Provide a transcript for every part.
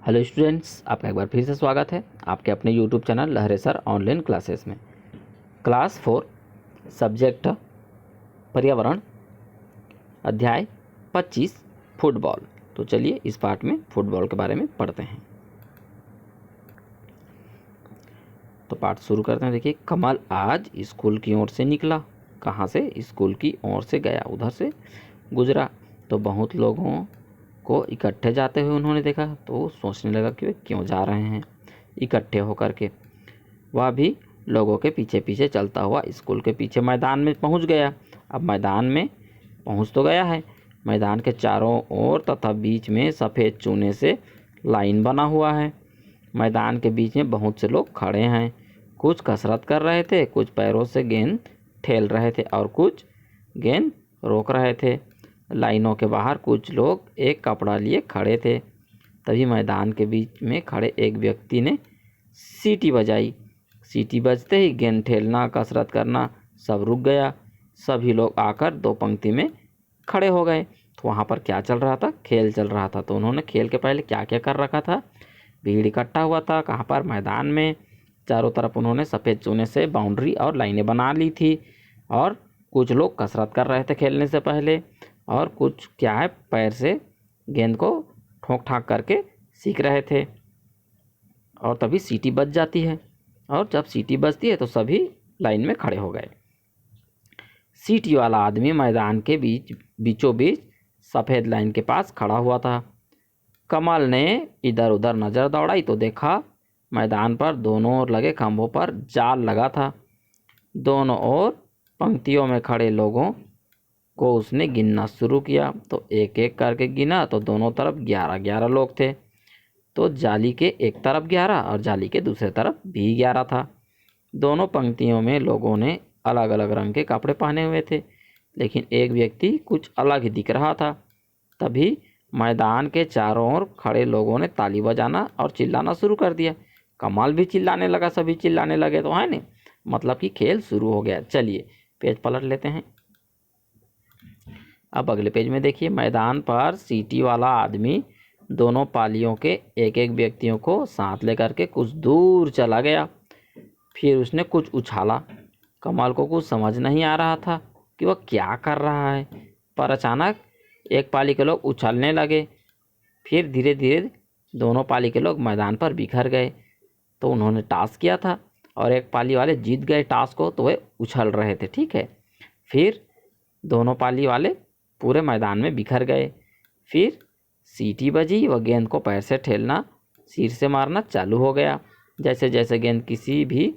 Hello students, आपका एक बार फिर से स्वागत है आपके अपने यूट्यूब चैनल लहरे सर ऑनलाइन क्लासेस में। क्लास 4 सब्जेक्ट पर्यावरण, अध्याय 25 फुटबॉल। तो चलिए इस पार्ट में फुटबॉल के बारे में पढ़ते हैं। तो पाठ शुरू करते हैं। देखिए, कमल आज स्कूल की ओर से निकला। कहाँ से? स्कूल की ओर से गया, उधर से गुजरा तो बहुत लोगों को इकट्ठे जाते हुए उन्होंने देखा। तो सोचने लगा कि वे क्यों जा रहे हैं इकट्ठे होकर के। वह भी लोगों के पीछे पीछे चलता हुआ स्कूल के पीछे मैदान में पहुंच गया। अब मैदान में पहुंच तो गया है। मैदान के चारों ओर तथा बीच में सफ़ेद चूने से लाइन बना हुआ है। मैदान के बीच में बहुत से लोग खड़े हैं। कुछ कसरत कर रहे थे, कुछ पैरों से गेंद ठेल रहे थे और कुछ गेंद रोक रहे थे। लाइनों के बाहर कुछ लोग एक कपड़ा लिए खड़े थे। तभी मैदान के बीच में खड़े एक व्यक्ति ने सीटी बजाई। सीटी बजते ही गेंद ठेलना, कसरत करना सब रुक गया। सभी लोग आकर दो पंक्ति में खड़े हो गए। तो वहाँ पर क्या चल रहा था? खेल चल रहा था। तो उन्होंने खेल के पहले क्या क्या कर रखा था? भीड़ इकट्ठा हुआ था। कहाँ पर? मैदान में। चारों तरफ उन्होंने सफ़ेद चूने से बाउंड्री और लाइनें बना ली थी। और कुछ लोग कसरत कर रहे थे खेलने से पहले, और कुछ क्या है, पैर से गेंद को ठोक ठाक करके सीख रहे थे। और तभी सीटी बज जाती है, और जब सीटी बजती है तो सभी लाइन में खड़े हो गए। सीटी वाला आदमी मैदान के बीचों बीच सफ़ेद लाइन के पास खड़ा हुआ था। कमल ने इधर उधर नज़र दौड़ाई तो देखा मैदान पर दोनों ओर लगे खंभों पर जाल लगा था। दोनों ओर पंक्तियों में खड़े लोगों को उसने गिनना शुरू किया। तो एक एक करके गिना तो दोनों तरफ 11-11 लोग थे। तो जाली के एक तरफ 11 और जाली के दूसरे तरफ भी 11 था। दोनों पंक्तियों में लोगों ने अलग अलग रंग के कपड़े पहने हुए थे, लेकिन एक व्यक्ति कुछ अलग ही दिख रहा था। तभी मैदान के चारों ओर खड़े लोगों ने ताली बजाना और चिल्लाना शुरू कर दिया। कमाल भी चिल्लाने लगा, सभी चिल्लाने लगे। तो है नहीं, मतलब कि खेल शुरू हो गया। चलिए पेज पलट लेते हैं। अब अगले पेज में देखिए, मैदान पर सीटी वाला आदमी दोनों पालियों के एक एक व्यक्तियों को साथ लेकर के कुछ दूर चला गया। फिर उसने कुछ उछाला। कमाल को कुछ समझ नहीं आ रहा था कि वह क्या कर रहा है, पर अचानक एक पाली के लोग उछलने लगे। फिर धीरे धीरे दोनों पाली के लोग मैदान पर बिखर गए। तो उन्होंने टॉस किया था और एक पाली वाले जीत गए टॉस को, तो वे उछल रहे थे। ठीक है, फिर दोनों पाली वाले पूरे मैदान में बिखर गए। फिर सीटी बजी, वह गेंद को पैर से ठेलना, सिर से मारना चालू हो गया। जैसे जैसे गेंद किसी भी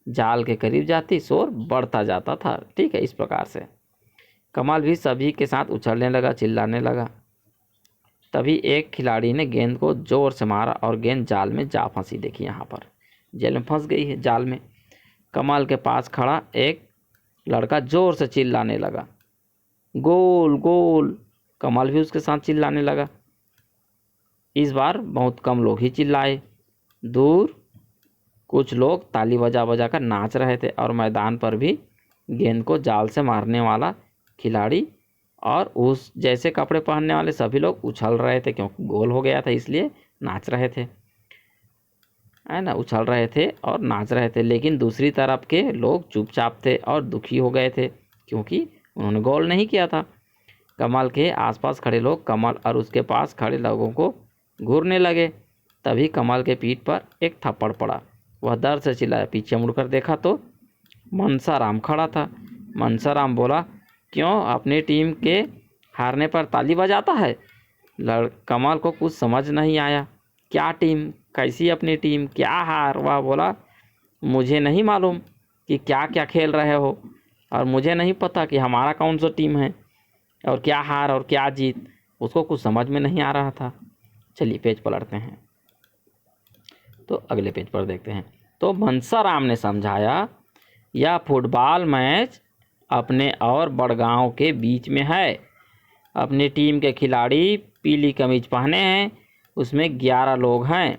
जाल के करीब जाती, शोर बढ़ता जाता था। ठीक है, इस प्रकार से कमाल भी सभी के साथ उछलने लगा, चिल्लाने लगा। तभी एक खिलाड़ी ने गेंद को जोर से मारा और गेंद जाल में जा फंसी। देखिए, यहाँ पर जेल में फंस गई है, जाल में। कमाल के पास खड़ा एक लड़का जोर से चिल्लाने लगा, गोल गोल। कमाल भी उसके साथ चिल्लाने लगा। इस बार बहुत कम लोग ही चिल्लाए। दूर कुछ लोग ताली बजा बजा कर नाच रहे थे, और मैदान पर भी गेंद को जाल से मारने वाला खिलाड़ी और उस जैसे कपड़े पहनने वाले सभी लोग उछल रहे थे, क्योंकि गोल हो गया था इसलिए नाच रहे थे, है ना, उछल रहे थे और नाच रहे थे। लेकिन दूसरी तरफ के लोग चुपचाप थे और दुखी हो गए थे, क्योंकि उन्होंने गोल नहीं किया था। कमल के आसपास खड़े लोग कमल और उसके पास खड़े लोगों को घूरने लगे। तभी कमल के पीठ पर एक थप्पड़ पड़ा। वह दर्द से चिल्लाया। पीछे मुड़कर देखा तो मनसाराम खड़ा था। मनसाराम बोला, क्यों अपनी टीम के हारने पर ताली बजाता है? कमल को कुछ समझ नहीं आया। क्या टीम? कैसी अपनी टीम? क्या हार? वह बोला, मुझे नहीं मालूम कि क्या क्या खेल रहे हो, और मुझे नहीं पता कि हमारा कौन सा टीम है, और क्या हार और क्या जीत। उसको कुछ समझ में नहीं आ रहा था। चलिए पेज पलटते हैं, तो अगले पेज पर देखते हैं। तो मनसाराम ने समझाया, यह फुटबॉल मैच अपने और बड़गांव के बीच में है। अपनी टीम के खिलाड़ी पीली कमीज पहने हैं, उसमें 11 लोग हैं।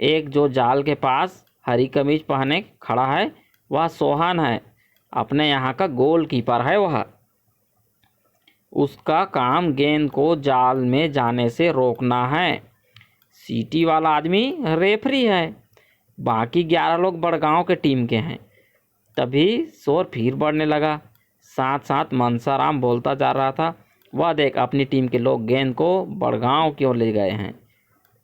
एक जो जाल के पास हरी कमीज पहने खड़ा है, वह सोहन है, अपने यहाँ का गोलकीपर है। वह उसका काम गेंद को जाल में जाने से रोकना है। सीटी वाला आदमी रेफरी है, बाकी 11 लोग बड़गांव के टीम के हैं। तभी शोर फिर बढ़ने लगा। साथ साथ मनसाराम बोलता जा रहा था, वह देख अपनी टीम के लोग गेंद को बड़गांव की ओर ले गए हैं,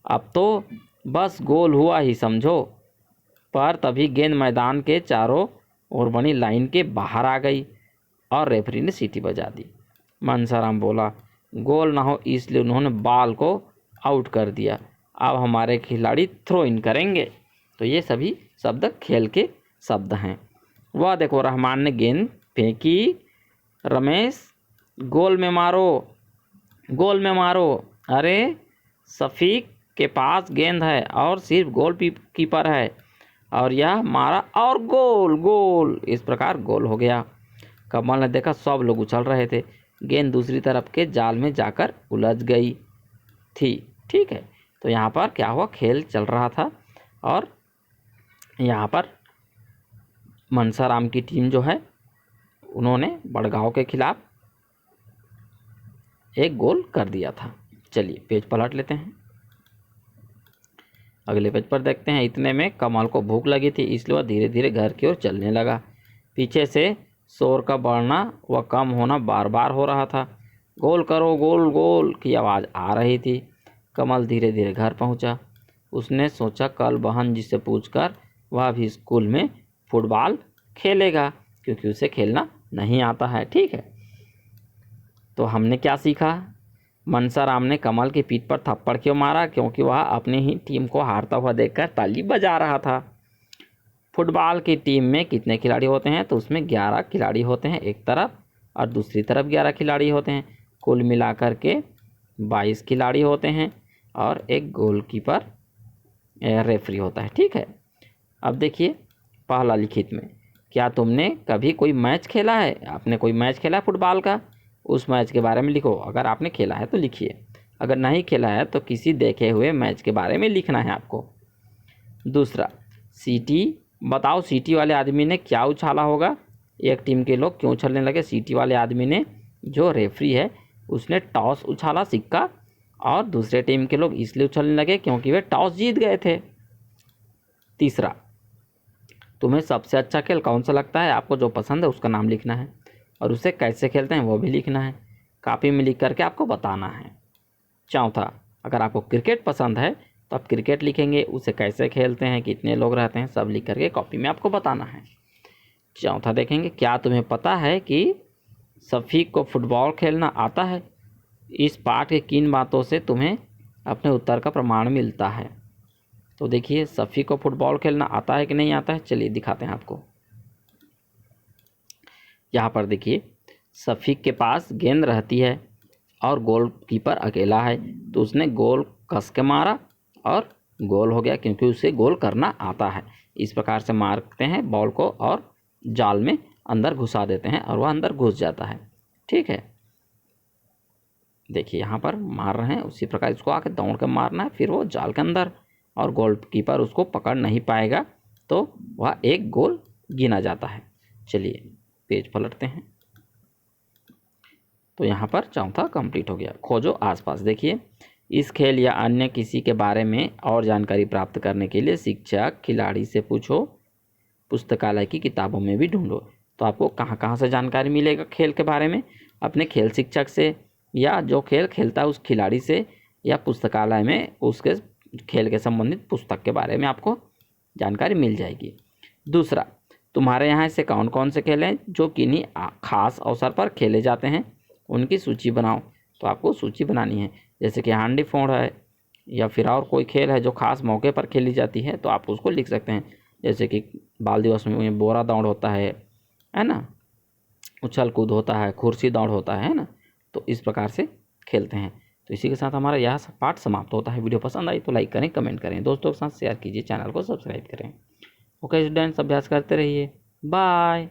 अब तो बस गोल हुआ ही समझो। पर तभी गेंद मैदान के चारों ओर बनी लाइन के बाहर आ गई और रेफरी ने सीटी बजा दी। मनसाराम बोला, गोल ना हो इसलिए उन्होंने बॉल को आउट कर दिया, अब हमारे खिलाड़ी थ्रो इन करेंगे। तो ये सभी शब्द खेल के शब्द हैं। वह देखो रहमान ने गेंद फेंकी, रमेश गोल में मारो, गोल में मारो। अरे शफीक के पास गेंद है और सिर्फ गोल कीपर है और यह मारा और गोल गोल। इस प्रकार गोल हो गया। कमल ने देखा सब लोग उछल रहे थे, गेंद दूसरी तरफ के जाल में जाकर उलझ गई थी। ठीक है, तो यहाँ पर क्या हुआ, खेल चल रहा था और यहाँ पर मनसाराम की टीम जो है उन्होंने बड़गांव के खिलाफ एक गोल कर दिया था। चलिए पेज पलट लेते हैं, अगले पेज पर देखते हैं। इतने में कमल को भूख लगी थी, इसलिए वह धीरे धीरे घर की ओर चलने लगा। पीछे से शोर का बढ़ना व कम होना बार बार हो रहा था। गोल करो, गोल गोल की आवाज़ आ रही थी। कमल धीरे धीरे घर पहुंचा। उसने सोचा कल बहन जी से पूछकर वह भी स्कूल में फुटबॉल खेलेगा, क्योंकि उसे खेलना नहीं आता है। ठीक है, तो हमने क्या सीखा, मनसाराम ने कमल की पीठ पर थप्पड़ क्यों मारा, क्योंकि वह अपनी ही टीम को हारता हुआ देखकर ताली बजा रहा था। फुटबॉल की टीम में कितने खिलाड़ी होते हैं, तो उसमें 11 खिलाड़ी होते हैं एक तरफ और दूसरी तरफ 11 खिलाड़ी होते हैं। कुल मिलाकर के 22 खिलाड़ी होते हैं और एक गोलकीपर रेफरी होता है। ठीक है, अब देखिए पहला लिखित में, क्या तुमने कभी कोई मैच खेला है, आपने कोई मैच खेला है फुटबॉल का, उस मैच के बारे में लिखो। अगर आपने खेला है तो लिखिए, अगर नहीं खेला है तो किसी देखे हुए मैच के बारे में लिखना है आपको। दूसरा, सीटी बताओ, सीटी वाले आदमी ने क्या उछाला होगा, एक टीम के लोग क्यों उछलने लगे। सीटी वाले आदमी ने, जो रेफरी है, उसने टॉस उछाला सिक्का, और दूसरे टीम के लोग इसलिए उछलने लगे क्योंकि वे टॉस जीत गए थे। तीसरा, तुम्हें सबसे अच्छा खेल कौन सा लगता है, आपको जो पसंद है उसका नाम लिखना है और उसे कैसे खेलते हैं वो भी लिखना है, कापी में लिख करके आपको बताना है। चौथा, अगर आपको क्रिकेट पसंद है तो आप क्रिकेट लिखेंगे, उसे कैसे खेलते हैं, कितने लोग रहते हैं, सब लिख करके कॉपी में आपको बताना है। चौथा देखेंगे, क्या तुम्हें पता है कि शफीक को फुटबॉल खेलना आता है, इस पाठ के किन बातों से तुम्हें अपने उत्तर का प्रमाण मिलता है। तो देखिए शफीक को फुटबॉल खेलना आता है कि नहीं आता है, चलिए दिखाते हैं आपको। यहाँ पर देखिए शफीक के पास गेंद रहती है और गोलकीपर अकेला है, तो उसने गोल कस के मारा और गोल हो गया, क्योंकि उसे गोल करना आता है। इस प्रकार से मारते हैं बॉल को और जाल में अंदर घुसा देते हैं और वह अंदर घुस जाता है। ठीक है, देखिए यहाँ पर मार रहे हैं, उसी प्रकार इसको आके दौड़ के मारना है, फिर वो जाल के अंदर, और गोलकीपर उसको पकड़ नहीं पाएगा तो वह एक गोल गिना जाता है। चलिए पेज पलटते हैं, तो यहाँ पर चौथा कंप्लीट हो गया। खोजो आसपास, देखिए इस खेल या अन्य किसी के बारे में और जानकारी प्राप्त करने के लिए शिक्षक, खिलाड़ी से पूछो, पुस्तकालय की किताबों में भी ढूंढो। तो आपको कहाँ कहाँ से जानकारी मिलेगा खेल के बारे में, अपने खेल शिक्षक से, या जो खेल खेलता है उस खिलाड़ी से, या पुस्तकालय में उसके खेल के संबंधित पुस्तक के बारे में आपको जानकारी मिल जाएगी। दूसरा, तुम्हारे यहाँ ऐसे कौन कौन से खेल हैं जो किन्हीं खास अवसर पर खेले जाते हैं, उनकी सूची बनाओ। तो आपको सूची बनानी है, जैसे कि हांडी फोड़ है या फिर और कोई खेल है जो खास मौके पर खेली जाती है, तो आप उसको लिख सकते हैं। जैसे कि बाल दिवस में बोरा दौड़ होता है ना, उछल कूद होता है, कुर्सी दौड़ होता है ना, तो इस प्रकार से खेलते हैं। तो इसी के साथ हमारा यह पाठ समाप्त होता है। वीडियो पसंद आई तो लाइक करें, कमेंट करें, दोस्तों के साथ शेयर कीजिए, चैनल को सब्सक्राइब करें। ओके स्टूडेंट्स, अभ्यास करते रहिए। बाय।